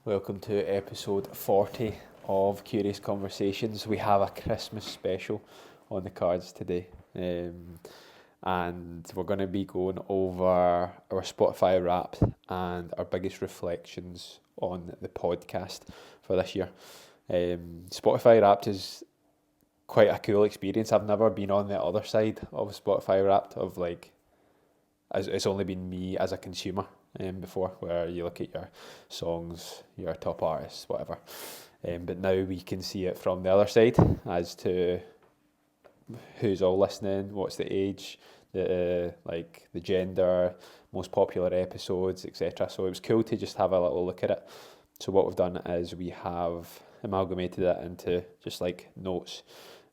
Welcome to episode 40 of Curious Conversations. We have a Christmas special on the cards today. And we're going to be going over our Spotify Wrapped and our biggest reflections on the podcast for this year. Spotify Wrapped is quite a cool experience. I've never been on the other side of Spotify Wrapped, of like, it's only been me as a consumer before, where you look at your songs, your top artists, whatever. But now we can see it from the other side as to who's all listening, what's the age, the gender, most popular episodes, etc. So it was cool to just have a little look at it. So what we've done is we have amalgamated it into just like notes,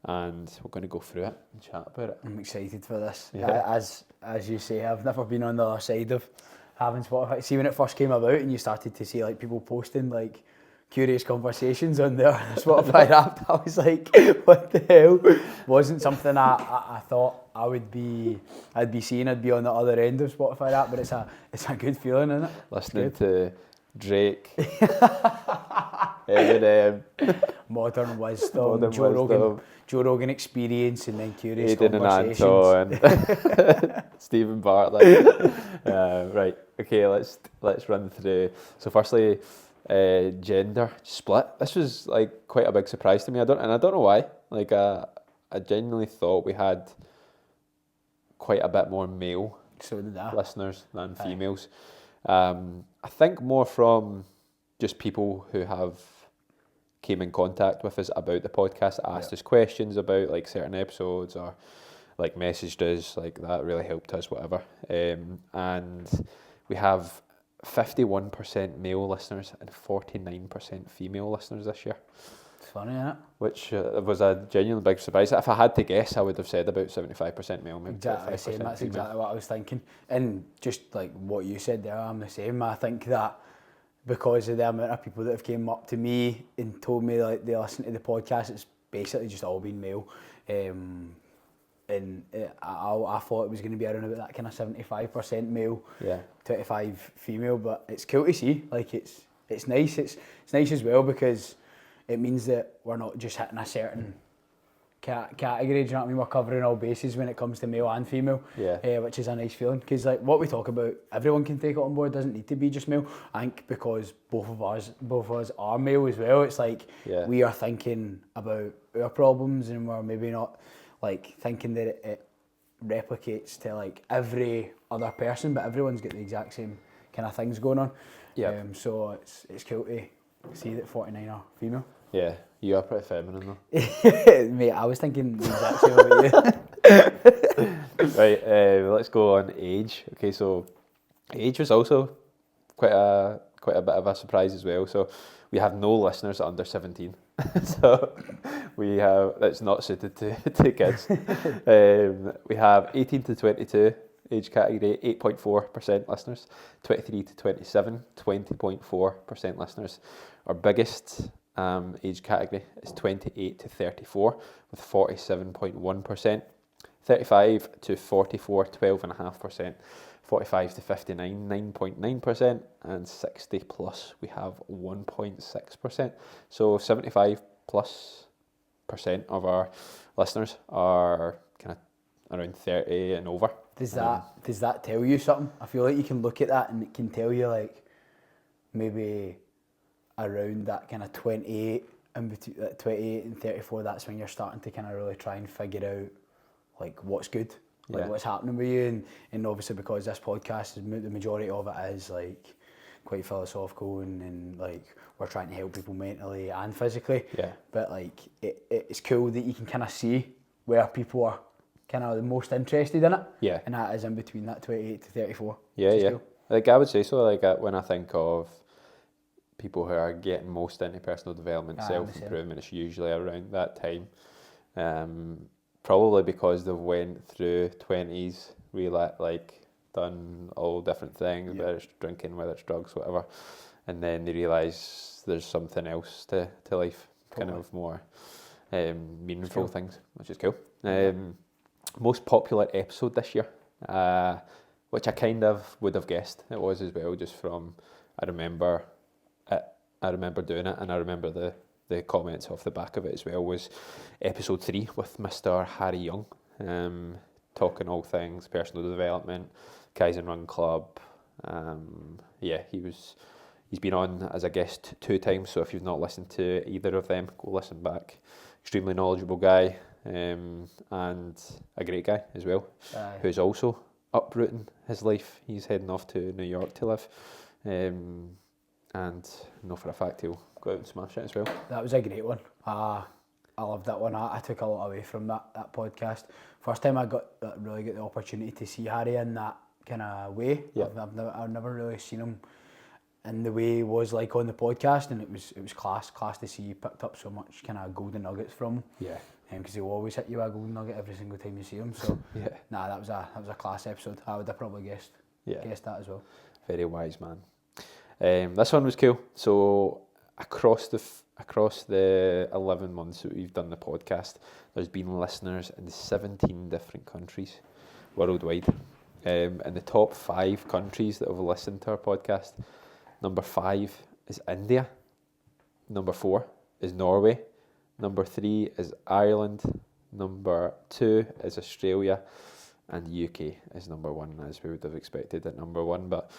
and we're going to go through it and chat about it. I'm excited for this. Yeah. As you say, I've never been on the other side of having Spotify. See, when it first came about and you started to see like people posting like curious conversations on their Spotify Wrapped, I was like, what the hell? Wasn't something I thought I'd be seeing. I'd be on the other end of Spotify Wrapped, but it's a good feeling, isn't it? Listening to Drake, Eminem, Modern Wisdom, Joe Rogan Experience, and then Curious Aiden Conversations. and Anton, Stephen Bartlett. Right, okay, let's run through. So firstly, gender split. This was like quite a big surprise to me. I don't know why. Like I genuinely thought we had quite a bit more male listeners than females. I think more from just people who have came in contact with us about the podcast, asked us questions about like certain episodes, or like messaged us, like that really helped us, whatever. And we have 51% male listeners and 49% female listeners this year. It's funny, isn't it? Which was a genuine big surprise. If I had to guess, I would have said about 75% male, maybe 25% That's female. exactly what I was thinking. And just like what you said there, I'm the same. I think that because of the amount of people that have came up to me and told me like they listen to the podcast, it's basically just all been male. And I thought it was going to be around about that kind of 75% male, 25 female. But it's cool to see. Like it's nice. It's nice as well because it means that we're not just hitting a certain category. Do you know what I mean? We're covering all bases when it comes to male and female, which is a nice feeling. Because like what we talk about, everyone can take it on board. Doesn't need to be just male. I think because both of us are male as well. It's like we are thinking about our problems, and we're maybe not like thinking that it replicates to like every other person, but everyone's got the exact same kind of things going on. So it's cool to see that 49 are female. Yeah, you are pretty feminine though. Mate, I was thinking the exact same about you. Right, let's go on age. Okay, so age was also quite a bit of a surprise as well. So we have no listeners under 17. So that's not suited to kids. We have 18 to 22 age category, 8.4% listeners. 23 to 27, 20.4% listeners. Our biggest age category is 28 to 34 with 47.1%. 35 to 44, 12.5%. 45 to 59, 9.9%, and 60 plus we have 1.6%. So 75 plus % of our listeners are kind of around 30 and over. Does that tell you something? I feel like you can look at that and it can tell you like maybe around that kind of 28 and between 28 and 34. That's when you're starting to kind of really try and figure out like what's good. Like what's happening with you, and obviously because this podcast is the majority of it is like quite philosophical and like we're trying to help people mentally and physically. But like it's cool that you can kind of see where people are kind of the most interested in it. And that is in between that 28 to 34. Cool. Like I would say so. Like when I think of people who are getting most into personal development, self-improvement, it's usually around that time. Probably because they've went through 20s, done all different things, whether it's drinking, whether it's drugs, whatever, and then they realise there's something else to life, kind of more meaningful things, which is cool. Most popular episode this year, which I kind of would have guessed it was as well, just from, I remember it I remember doing it, and I remember the comments off the back of it as well was episode 3 with Mr. Harry Young, talking all things personal development, Kaizen Run Club. He's been on as a guest 2 times, so if you've not listened to either of them, go listen back. Extremely knowledgeable guy, and a great guy as well, who's also uprooting his life. He's heading off to New York to live, and I know for a fact he'll go out and smash it as well. That was a great one. I loved that one. I took a lot away from that podcast. First time I really got the opportunity to see Harry in that kind of way. Yeah. I've never really seen him in the way he was like on the podcast, and it was class to see you picked up so much kind of golden nuggets from him. Yeah. Because he'll always hit you with a golden nugget every single time you see him. So Yeah. that was a class episode. I would have probably guessed that as well. Very wise man. This one was cool. So across the 11 months that we've done the podcast, there's been listeners in 17 different countries worldwide. And the top 5 countries that have listened to our podcast, number 5 is India, number 4 is Norway, number 3 is Ireland, number 2 is Australia, and UK is number 1, as we would have expected at number 1. But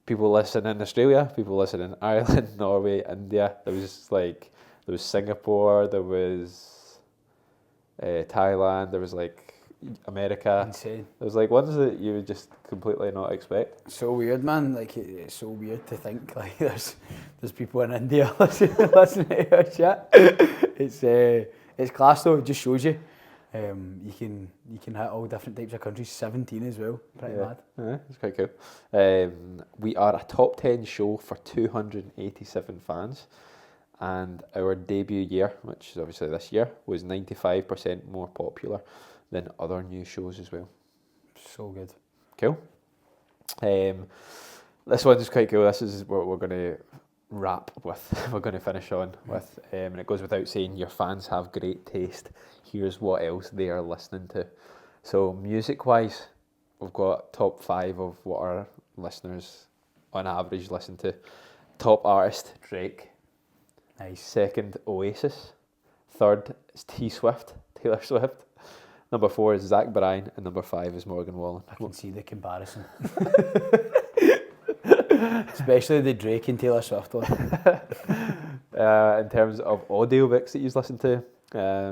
people listen in Australia, people listen in Ireland, Norway, India. There was Singapore, there was Thailand, there was America. Insane. There was ones that you would just completely not expect. So weird, man. It's so weird to think there's people in India listening to our chat. It's class though. It just shows you. You can hit all different types of countries. 17 as well. Pretty mad. Yeah, it's quite cool. We are a top 10 show for 287 fans, and our debut year, which is obviously this year, was 95% more popular than other news shows as well. So good. Cool. This one's quite cool. This is what we're going to wrap with. We're going to finish on with, and it goes without saying, your fans have great taste. Here's what else they are listening to. So music-wise, we've got top 5 of what our listeners on average listen to. Top artist, Drake. Nice. Second, Oasis. Third is Taylor Swift. Number 4 is Zach Bryan, and number 5 is Morgan Wallen. I can see the comparison. Especially the Drake and Taylor Swift one. In terms of audiobooks that you listen to,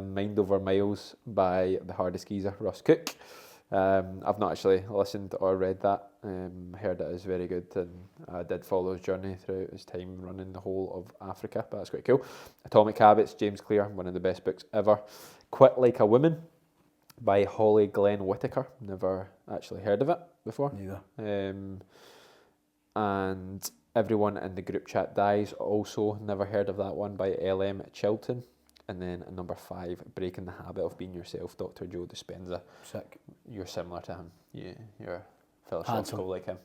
Mind Over Miles by the hardest geezer, Ross Cook. I've not actually listened or read that. Heard it is very good, and I did follow his journey throughout his time running the whole of Africa, but that's quite cool. Atomic Habits, James Clear, one of the best books ever. Quit Like a Woman by Holly Glenn Whitaker. Never actually heard of it before. Neither. And Everyone in the Group Chat Dies, also never heard of that one, by L.M. Chilton. And then at number 5, Breaking the Habit of Being Yourself, Dr. Joe Dispenza. Sick. You're similar to him. You're philosophical like him.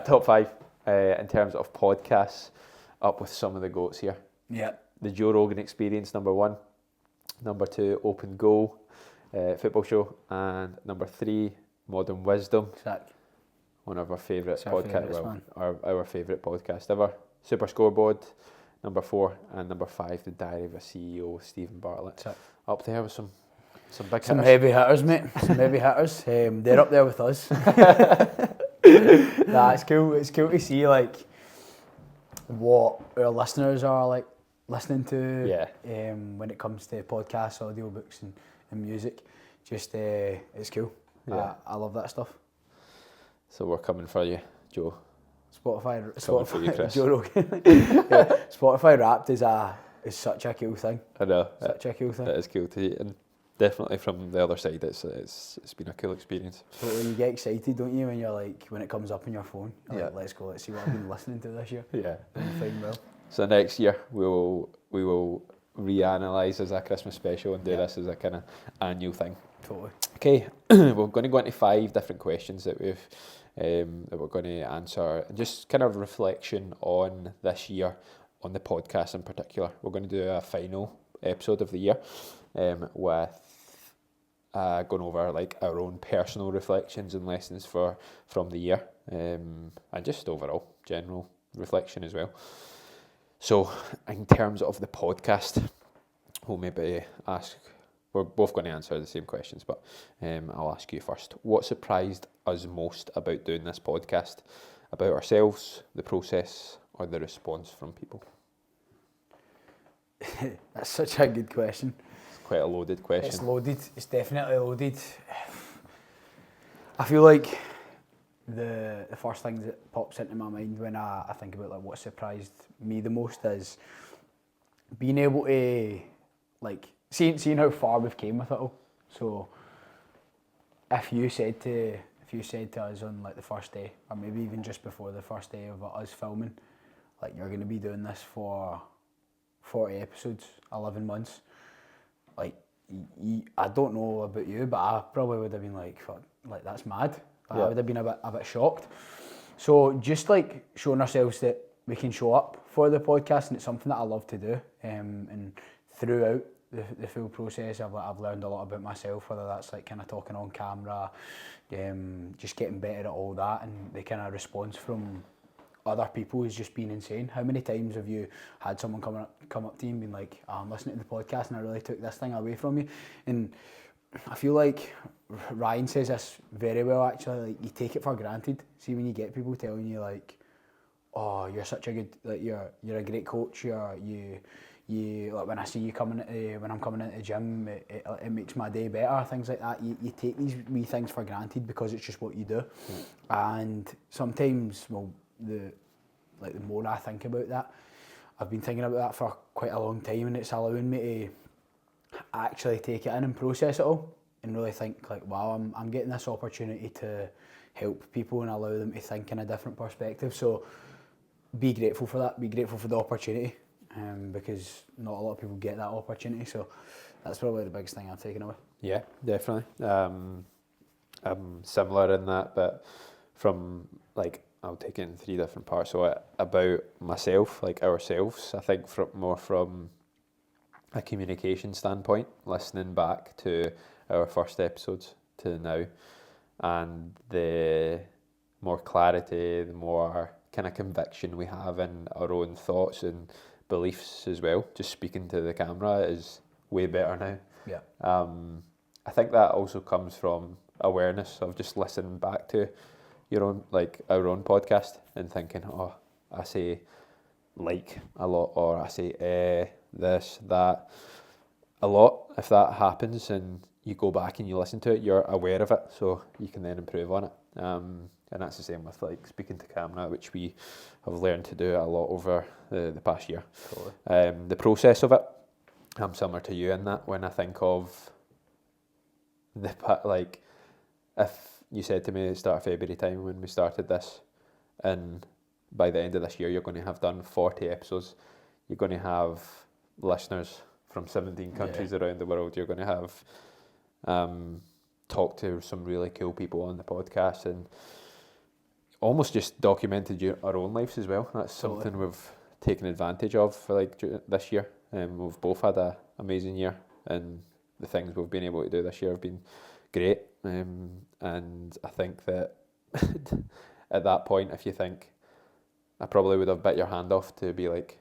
Top 5 in terms of podcasts, up with some of the GOATs here. Yeah. The Joe Rogan Experience, number 1. Number 2, Open Goal, football show. And number 3, Modern Wisdom. Sick. One of our favourite podcasts, our favourite podcast ever. Super Scoreboard, number 4, and number 5, The Diary of a CEO, Stephen Bartlett. Sick. Up there with some big Some hitters. heavy hitters, mate. Some heavy hitters. They're up there with us. It's cool. It's cool to see what our listeners are listening to. Yeah. When it comes to podcasts, audiobooks, and music, just it's cool. Yeah. I love that stuff. So we're coming for you, Joe. Spotify for you, Chris. Joe Rogan. Yeah, Spotify Wrapped is such a cool thing. I know. Such a cool thing. It is cool to see, and definitely from the other side, it's been a cool experience. So you get excited, don't you, when it comes up on your phone? You're Yeah. like, let's go. Let's see what I've been listening to this year. Yeah. And you find well. So next year we will reanalyze as a Christmas special and do this as a kind of annual thing. Totally. Okay, we're going to go into 5 different questions that we're going to answer, and just kind of reflection on this year, on the podcast in particular. We're going to do a final episode of the year with going over like our own personal reflections and lessons from the year, and just overall general reflection as well. So in terms of the podcast, we'll maybe ask, we're both going to answer the same questions, but I'll ask you first. What surprised us most about doing this podcast? About ourselves, the process, or the response from people? That's such a good question. It's quite a loaded question. It's loaded. It's definitely loaded. I feel like the first thing that pops into my mind when I think about like what surprised me the most is being able to like seeing how far we've came with it all. So if you said to us on like the first day, or maybe even just before the first day of us filming, like you're going to be doing this for 40 episodes, 11 months, like I don't know about you, but I probably would have been like, fuck, like that's mad. Like, I would have been a bit shocked. So just like showing ourselves that we can show up for the podcast, and it's something that I love to do. And throughout the full process, I've learned a lot about myself, whether that's like kind of talking on camera, just getting better at all that, and the kind of response from other people has just been insane. How many times have you had someone come up to you and been like, oh, I'm listening to the podcast and I really took this thing away from you? And I feel like Ryan says this very well actually, like you take it for granted. See, when you get people telling you like, oh, you're such a good, like you're a great coach, you like when I see you when I'm coming into the gym, it makes my day better, things like that. You take these wee things for granted because it's just what you do. And sometimes, well, the more I think about that, I've been thinking about that for quite a long time, and it's allowing me to actually take it in and process it all and really think like, wow, I'm getting this opportunity to help people and allow them to think in a different perspective. So be grateful for that, be grateful for the opportunity, because not a lot of people get that opportunity. So that's probably the biggest thing I've taken away. Yeah, definitely. I'm similar in that, but from like, I'll take it in 3 different parts. So about myself, like ourselves, I think more from a communication standpoint, listening back to our first episodes to now, and the more clarity, the more kind of conviction we have in our own thoughts and beliefs as well. Just speaking to the camera is way better now. Yeah. I think that also comes from awareness of just listening back to your own, like our own podcast, and thinking, oh, I say like a lot, or I say this, that a lot. If that happens and you go back and you listen to it, you're aware of it, so you can then improve on it. And that's the same with like speaking to camera, which we have learned to do a lot over the past year. Totally. The process of it, I'm similar to you in that. When I think of like, if you said to me at the start of February time when we started this, and by the end of this year you're going to have done 40 episodes, you're going to have listeners from 17 countries around the world, you're going to have talked to some really cool people on the podcast, and almost just documented our own lives as well. That's something we've taken advantage of for like this year. We've both had an amazing year, and the things we've been able to do this year have been great. And I think that at that point, if you think, I probably would have bit your hand off to be like,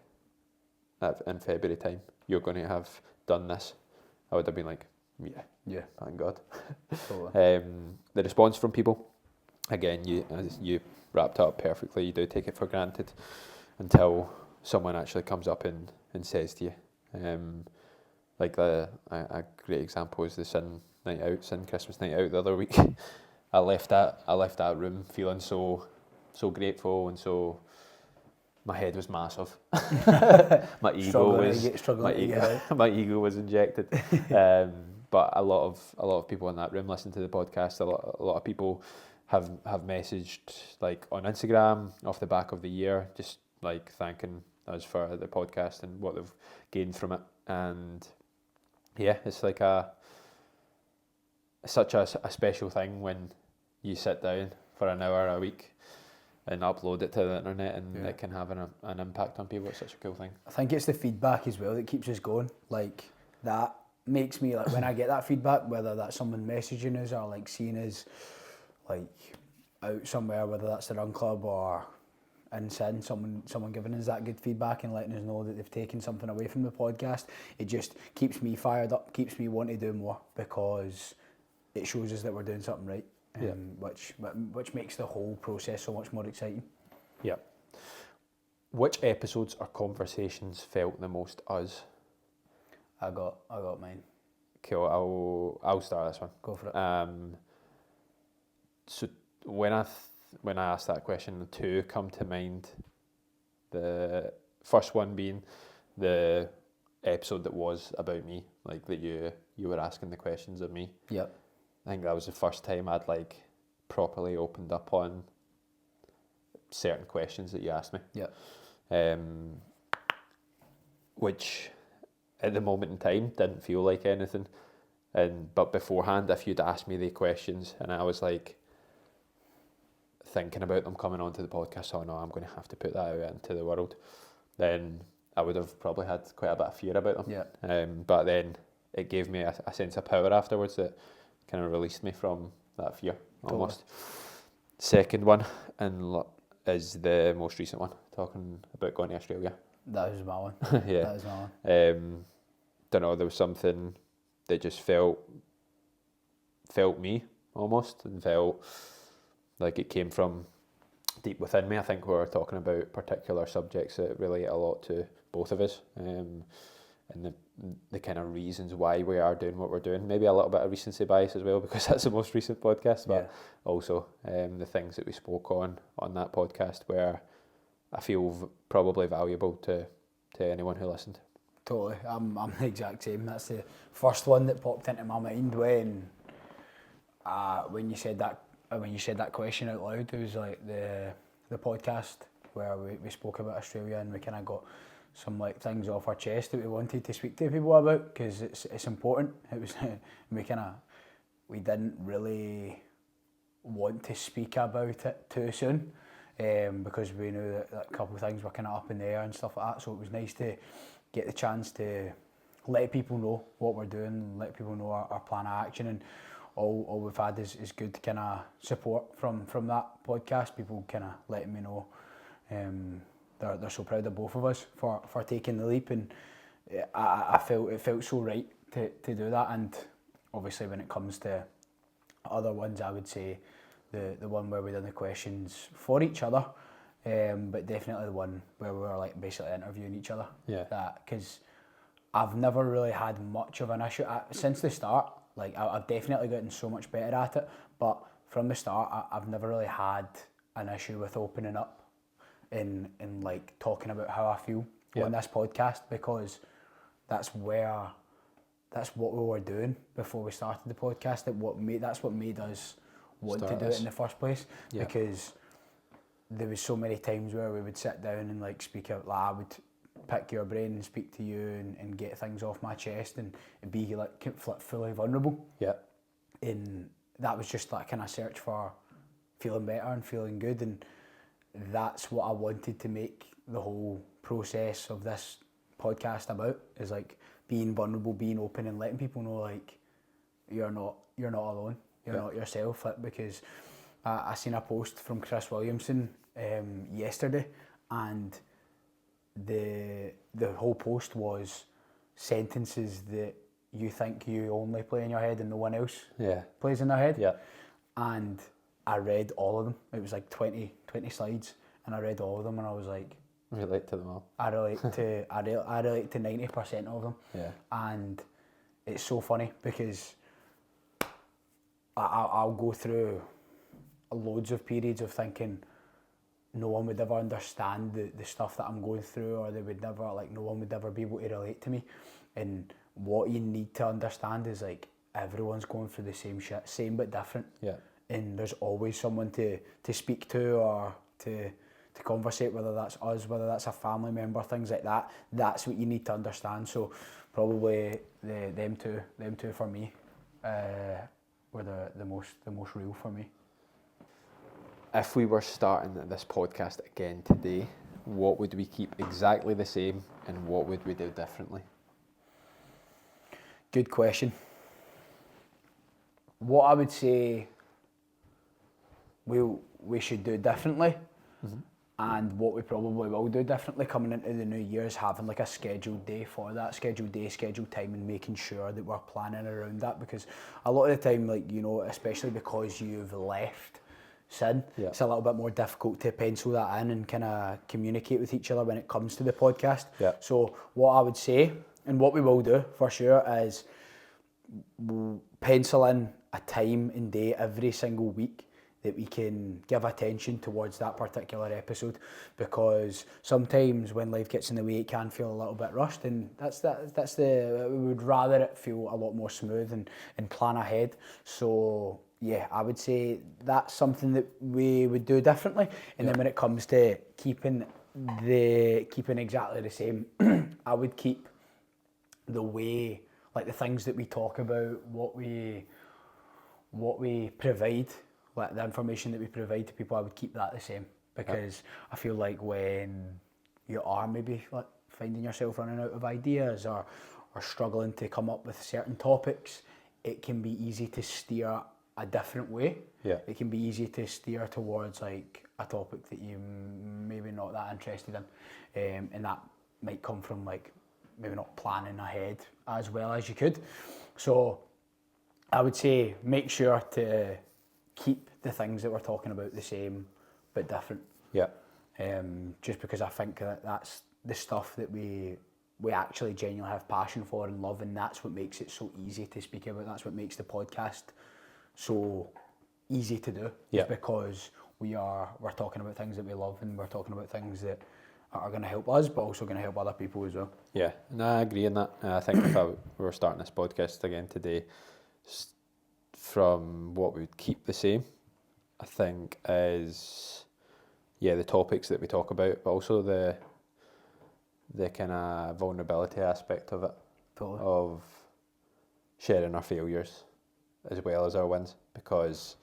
in February time, you're going to have done this, I would have been like, yeah, thank God. Totally. The response from people, again, you wrapped it up perfectly. You do take it for granted until someone actually comes up and says to you. Like a great example is the Sin Christmas night out the other week. I left that room feeling so grateful, and so my head was massive. my ego was injected. But a lot of people in that room listen to the podcast. A lot of people have messaged like on Instagram off the back of the year, just like thanking us for the podcast and what they've gained from it. And yeah, it's like such a special thing when you sit down for an hour a week and upload it to the internet, and it can have an impact on people. It's such a cool thing. I think it's the feedback as well that keeps us going. Like that makes me, like, when I get that feedback, whether that's someone messaging us or like seeing us like out somewhere, whether that's the run club or in sin, someone giving us that good feedback and letting us know that they've taken something away from the podcast, it just keeps me fired up, keeps me wanting to do more, because it shows us that we're doing something right, which makes the whole process so much more exciting. Yeah. Which episodes or conversations felt the most us? I got mine. Cool. I'll start this one. Go for it. So when I asked that question, two come to mind. The first one being the episode that was about me, like that you were asking the questions of me. Yep. I think that was the first time I'd like properly opened up on certain questions that you asked me. Yep. Which at the moment in time didn't feel like anything. But beforehand, if you'd asked me the questions and I was like thinking about them coming onto the podcast, oh no, I'm going to have to put that out into the world, then I would have probably had quite a bit of fear about them. Yeah. But then it gave me a sense of power afterwards that kind of released me from that fear almost. Second one is the most recent one, talking about going to Australia. That was my one. Yeah. That was my one. Don't know, there was something that just felt me almost, and felt like it came from deep within me. I think we were talking about particular subjects that relate a lot to both of us, and the kind of reasons why we are doing what we're doing. Maybe a little bit of recency bias as well, because that's the most recent podcast, but also the things that we spoke on that podcast where I feel probably valuable to anyone who listened. Totally, I'm the exact same. That's the first one that popped into my mind when you said that question out loud. It was like the podcast where we spoke about Australia, and we kind of got some like things off our chest that we wanted to speak to people about, because it's important. It was we didn't really want to speak about it too soon, because we knew that a couple of things were kind of up in the air and stuff like that. So it was nice to get the chance to let people know what we're doing, let people know our plan of action, and all we've had is good kind of support from that podcast. People kind of letting me know they're so proud of both of us for taking the leap, and I felt it felt so right to do that. And obviously when it comes to other ones, I would say the one where we done the questions for each other, but definitely the one where we were like basically interviewing each other. Yeah. Because I've never really had much of an issue since the start. Like I've definitely gotten so much better at it, but from the start I've never really had an issue with opening up and like talking about how I feel on this podcast, because that's what we were doing before we started the podcast. That's what made us want to do it in the first place, because there was so many times where we would sit down and like speak out. Like I would pick your brain and speak to you and get things off my chest and be like fully vulnerable. Yeah. And that was just that kind of search for feeling better and feeling good, and that's what I wanted to make the whole process of this podcast about, is like being vulnerable, being open, and letting people know like you're not alone, you're not yourself. Because I seen a post from Chris Williamson yesterday, and the whole post was sentences that you think you only play in your head and no one else plays in their head. Yeah. And I read all of them. It was like 20 slides, and I read all of them, and I was like, relate to them all. I relate to 90% of them. Yeah. And it's so funny because I'll go through loads of periods of thinking no one would ever understand the stuff that I'm going through, or no one would ever be able to relate to me. And what you need to understand is like everyone's going through the same shit, same but different. Yeah. And there's always someone to speak to or to conversate, whether that's us, whether that's a family member, things like that. That's what you need to understand. So probably them two for me were the most real for me. If we were starting this podcast again today, what would we keep exactly the same and what would we do differently? Good question. What I would say we should do differently, and what we probably will do differently coming into the new year is having like a scheduled day for that, scheduled day, scheduled time, and making sure that we're planning around that, because a lot of the time, like, you know, especially because you've left Sin, Yeah. it's a little bit more difficult to pencil that in and kind of communicate with each other when it comes to the podcast. Yeah. So what I would say, and what we will do for sure, is we'll pencil in a time and day every single week that we can give attention towards that particular episode, because sometimes when life gets in the way it can feel a little bit rushed, and we would rather it feel a lot more smooth and plan ahead. So yeah, I would say that's something that we would do differently. And then when it comes to keeping exactly the same, I would keep the way, like the things that we talk about, what we provide, like the information that we provide to people, I would keep that the same, because I feel like when you are maybe like finding yourself running out of ideas or struggling to come up with certain topics, it can be easy to steer a different way. Yeah. It can be easy to steer towards like a topic that you maybe not that interested in, and that might come from like maybe not planning ahead as well as you could. So I would say make sure to keep the things that we're talking about the same but different. Yeah. Just because I think that that's the stuff that we actually genuinely have passion for and love, and that's what makes it so easy to speak about. That's what makes the podcast so easy to do. Yeah. Is because we're talking about things that we love, and we're talking about things that are going to help us, but also going to help other people as well. Yeah, no, I agree in that. I think if we were starting this podcast again today, from what we would keep the same, I think is, the topics that we talk about, but also the kind of vulnerability aspect of it, Totally. of sharing our failures as well as our wins, because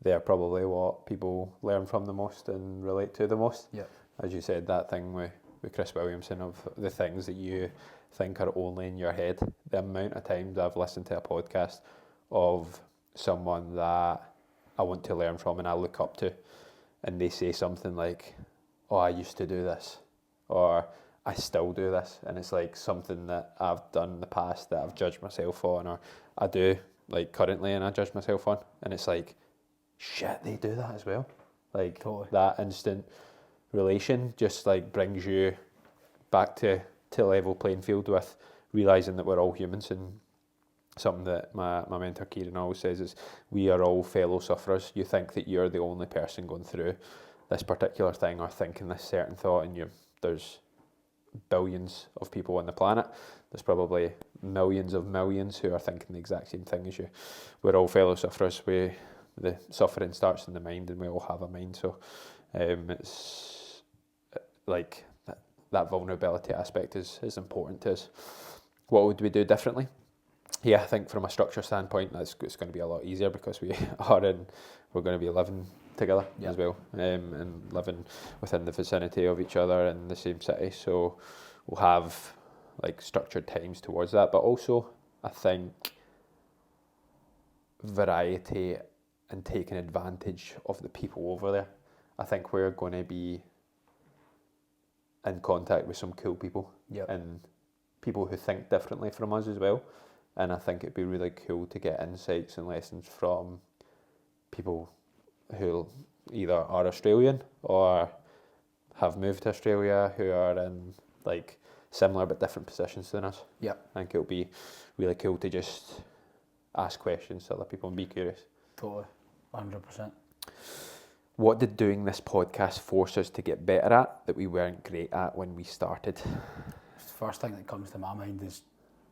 they're probably what people learn from the most and relate to the most. Yeah. As you said, that thing with Chris Williamson of the things that you think are only in your head. The amount of times I've listened to a podcast of someone that I want to learn from and I look up to, and they say something like, "Oh, I used to do this," or "I still do this," and it's like something that I've done in the past that I've judged myself on, or I do like currently and I judge myself on, and it's like, shit, they do that as well. Like Totally. that instant relation just like brings you back to level playing field with realising that we're all humans. And something that my mentor Kieran always says is, we are all fellow sufferers. You think that you're the only person going through this particular thing or thinking this certain thought, and there's billions of people on the planet. There's probably millions of millions who are thinking the exact same thing as you. We're all fellow sufferers. The suffering starts in the mind, and we all have a mind. So it's like that vulnerability aspect is important to us. What would we do differently? Yeah, I think from a structure standpoint, it's going to be a lot easier, because we're going to be living together as well, and living within the vicinity of each other in the same city. So we'll have like structured times towards that, but also I think variety and taking advantage of the people over there. I think we're going to be in contact with some cool people, and people who think differently from us as well. And I think it'd be really cool to get insights and lessons from people who either are Australian or have moved to Australia, who are in like similar but different positions than us. Yeah. I think it'll be really cool to just ask questions to other people and be curious. Totally. 100%. What did doing this podcast force us to get better at that we weren't great at when we started? The first thing that comes to my mind is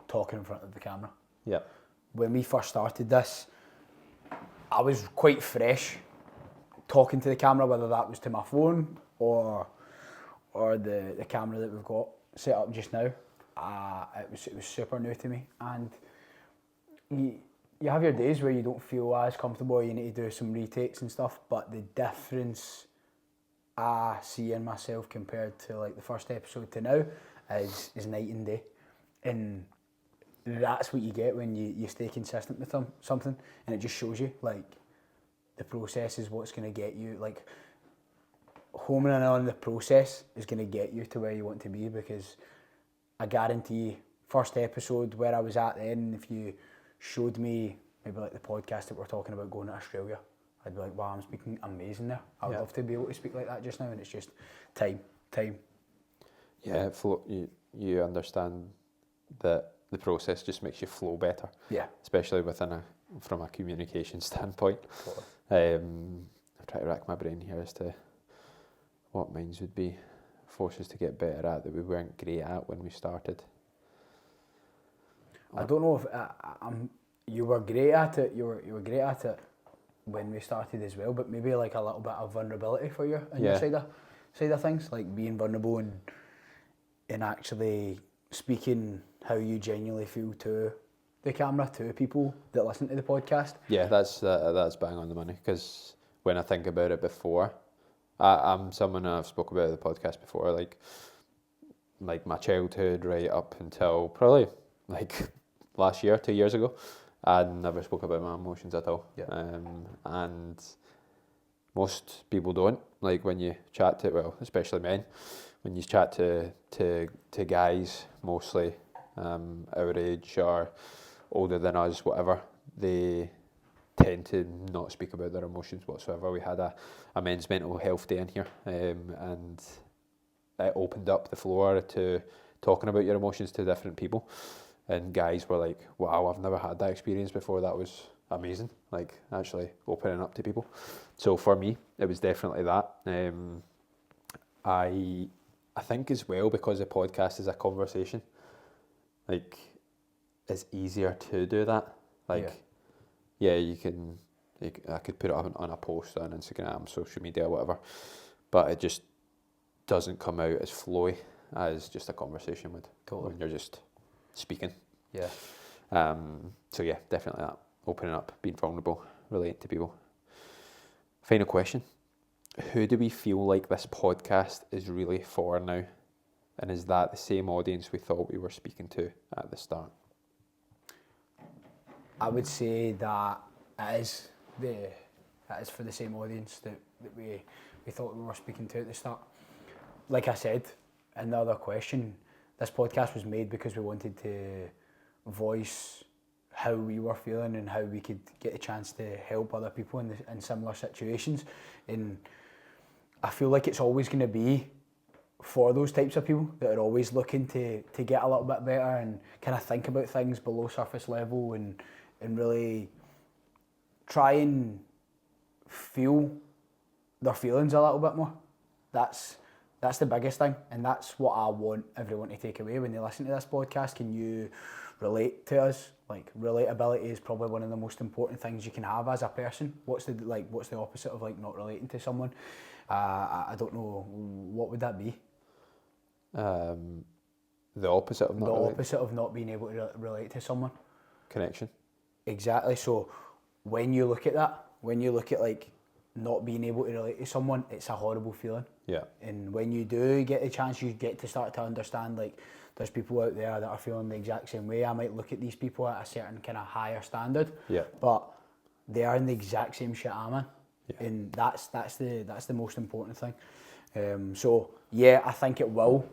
talking in front of the camera. Yeah. When we first started this, I was quite fresh talking to the camera, whether that was to my phone or the camera that we've got set up just now. It was super new to me, and you have your days where you don't feel as comfortable, you need to do some retakes and stuff, but the difference I see in myself compared to like the first episode to now is night and day. And that's what you get when you stay consistent with something, and it just shows you like the process is what's going to get you, like homing in on the process is going to get you to where you want to be, because I guarantee first episode where I was at then, if you showed me maybe like the podcast that we're talking about going to Australia, I'd be like, wow, I'm speaking amazing there. I would love to be able to speak like that just now, and it's just time. Yeah, you understand that the process just makes you flow better. Yeah. Especially from a communication standpoint. Totally. I'm trying to rack my brain here as to what mines would be forces to get better at that we weren't great at when we started. I don't know if you were great at it. You were great at it when we started as well, but maybe like a little bit of vulnerability for you on your side of things, like being vulnerable and actually speaking how you genuinely feel to the camera, to people that listen to the podcast. Yeah, that's bang on the money, because when I think about it before, I'm someone I've spoke about the podcast before, like my childhood right up until probably like last year, 2 years ago, I never spoke about my emotions at all. Yeah. And most people don't. Like when you chat to, well, especially men, when you chat to guys, mostly our age or older than us, whatever, they tend to not speak about their emotions whatsoever. We had a men's mental health day in here, and it opened up the floor to talking about your emotions to different people. And guys were like, wow, I've never had that experience before. That was amazing. Like actually opening up to people. So for me, it was definitely that. I think as well, because the podcast is a conversation, like it's easier to do that. Like, I could put it up on a post on Instagram, social media, or whatever, but it just doesn't come out as flowy as just a conversation would. Totally. When you're just speaking. Yeah. So yeah, definitely that. Opening up, being vulnerable, relating to people. Final question. Who do we feel like this podcast is really for now? And is that the same audience we thought we were speaking to at the start? I would say that it is for the same audience that we thought we were speaking to at the start. Like I said in the other question, this podcast was made because we wanted to voice how we were feeling and how we could get a chance to help other people in similar situations. And I feel like it's always going to be for those types of people that are always looking to get a little bit better and kind of think about things below surface level and really try and feel their feelings a little bit more. That's the biggest thing, and that's what I want everyone to take away when they listen to this podcast. Can you relate to us? Like, relatability is probably one of the most important things you can have as a person. What's the opposite of like not relating to someone? I don't know, what would that be? The opposite of not opposite of not being able to relate to someone. Connection. Exactly. So when you look at that, when you look at like not being able to relate to someone, it's a horrible feeling. Yeah. And when you do get a chance, you get to start to understand like there's people out there that are feeling the exact same way. I might look at these people at a certain kind of higher standard, but they are in the exact same shit I'm in. Yeah. And that's the most important thing. So yeah, I think it will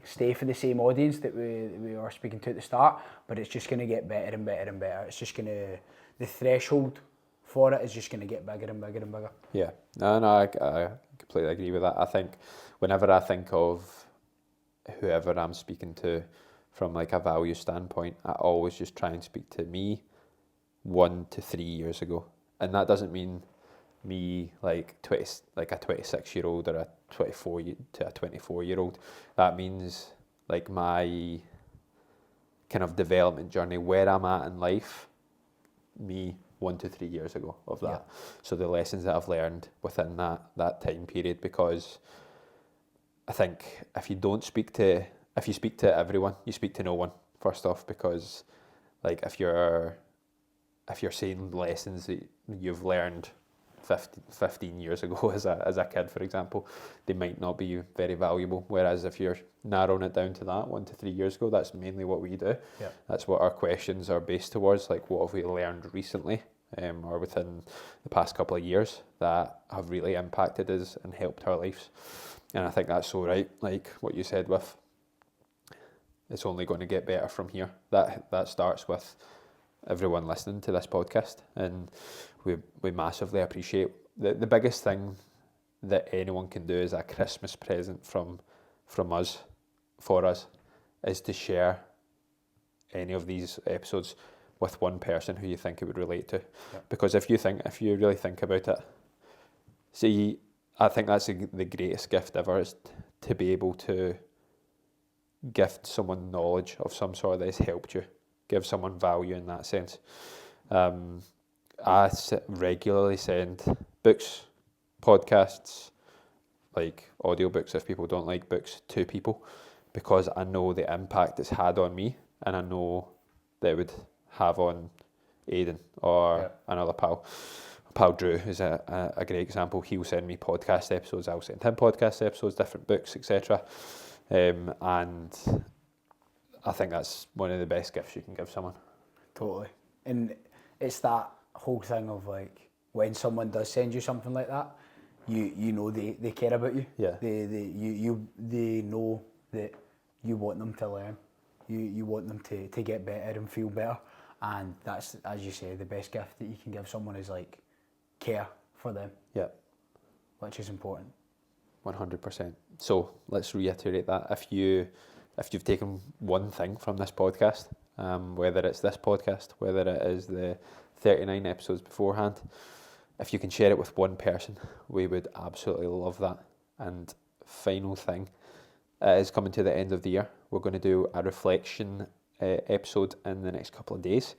stay for the same audience that we were speaking to at the start, but it's just going to get better and better and better. It's just going to, the threshold for it is just going to get bigger and bigger and bigger. Yeah, no, I completely agree with that. I think whenever I think of whoever I'm speaking to from like a value standpoint, I always just try and speak to me 1 to 3 years ago. And that doesn't mean me like a 26-year-old or a 24 to a 24-year-old. That means like my kind of development journey, where I'm at in life, me 1 to 3 years ago of that. Yeah. So the lessons that I've learned within that time period, because I think if you speak to everyone, you speak to no one, first off, because like if you're saying lessons that you've learned 15 years ago as a kid, for example, they might not be very valuable. Whereas if you're narrowing it down to that 1 to 3 years ago, that's mainly what we do. Yeah. That's what our questions are based towards. Like, what have we learned recently, or within the past couple of years that have really impacted us and helped our lives? And I think that's so right. Like what you said with, it's only going to get better from here. That starts with everyone listening to this podcast, and we massively appreciate the biggest thing that anyone can do as a Christmas present from us for us is to share any of these episodes with one person who you think it would relate to. Yep. Because if you really think about it, see, I think that's the greatest gift ever, is to be able to gift someone knowledge of some sort that has helped you, give someone value in that sense. I regularly send books, podcasts, like audiobooks if people don't like books, to people, because I know the impact it's had on me, and I know that it would have on Aidan or another pal. Pal Drew is a great example. He'll send me podcast episodes, I'll send him podcast episodes, different books, etc. And I think that's one of the best gifts you can give someone. Totally. And it's that whole thing of like, when someone does send you something like that, you know they care about you. Yeah. They know that you want them to learn. You want them to get better and feel better. And that's, as you say, the best gift that you can give someone is like care for them. Yeah. Which is important. 100%. So let's reiterate that. If you've taken one thing from this podcast, whether it's this podcast, whether it is the 39 episodes beforehand, if you can share it with one person, we would absolutely love that. And final thing, it is coming to the end of the year. We're going to do a reflection episode in the next couple of days.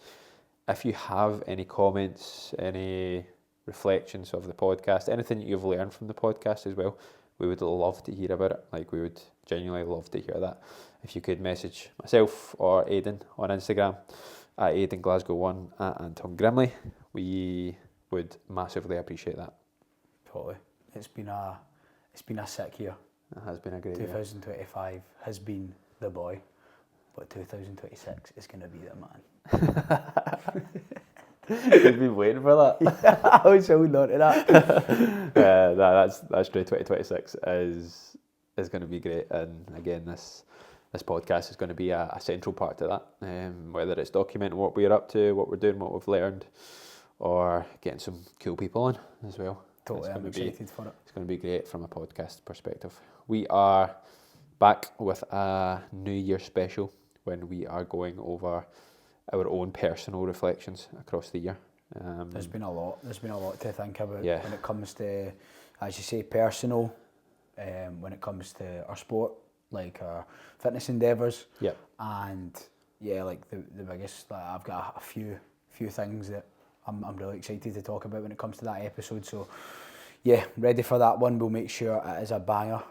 If you have any comments, any reflections of the podcast, anything that you've learned from the podcast as well, we would love to hear about it. Like, we would genuinely love to hear that. If you could message myself or Aidan on Instagram at AidanGlasgow1 at Anton Grimley, we would massively appreciate that. Totally. It's been a sick year. It has been a great 2025 has been the boy, but 2026 is going to be the man. You've been waiting for that. I was holding on to that. That's true. 2026 is going to be great, and again, this podcast is going to be a central part to that. Whether it's documenting what we're up to, what we're doing, what we've learned, or getting some cool people on as well. Totally, I'm excited for it. It's going to be great from a podcast perspective. We are back with a New Year special when we are going over our own personal reflections across the year. There's been a lot to think about when Yeah. it comes to, as you say, personal, when it comes to our sport, like our fitness endeavours. Yep. And yeah, like the biggest, like I've got a few things that I'm really excited to talk about when it comes to that episode. So yeah, ready for that one. We'll make sure it is a banger.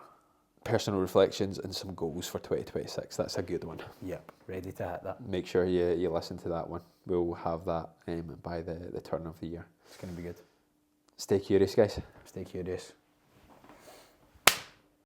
Personal reflections and some goals for 2026. That's a good one. Yep, ready to hit that. Make sure you listen to that one. We'll have that by the turn of the year. It's going to be good. Stay curious, guys. Stay curious.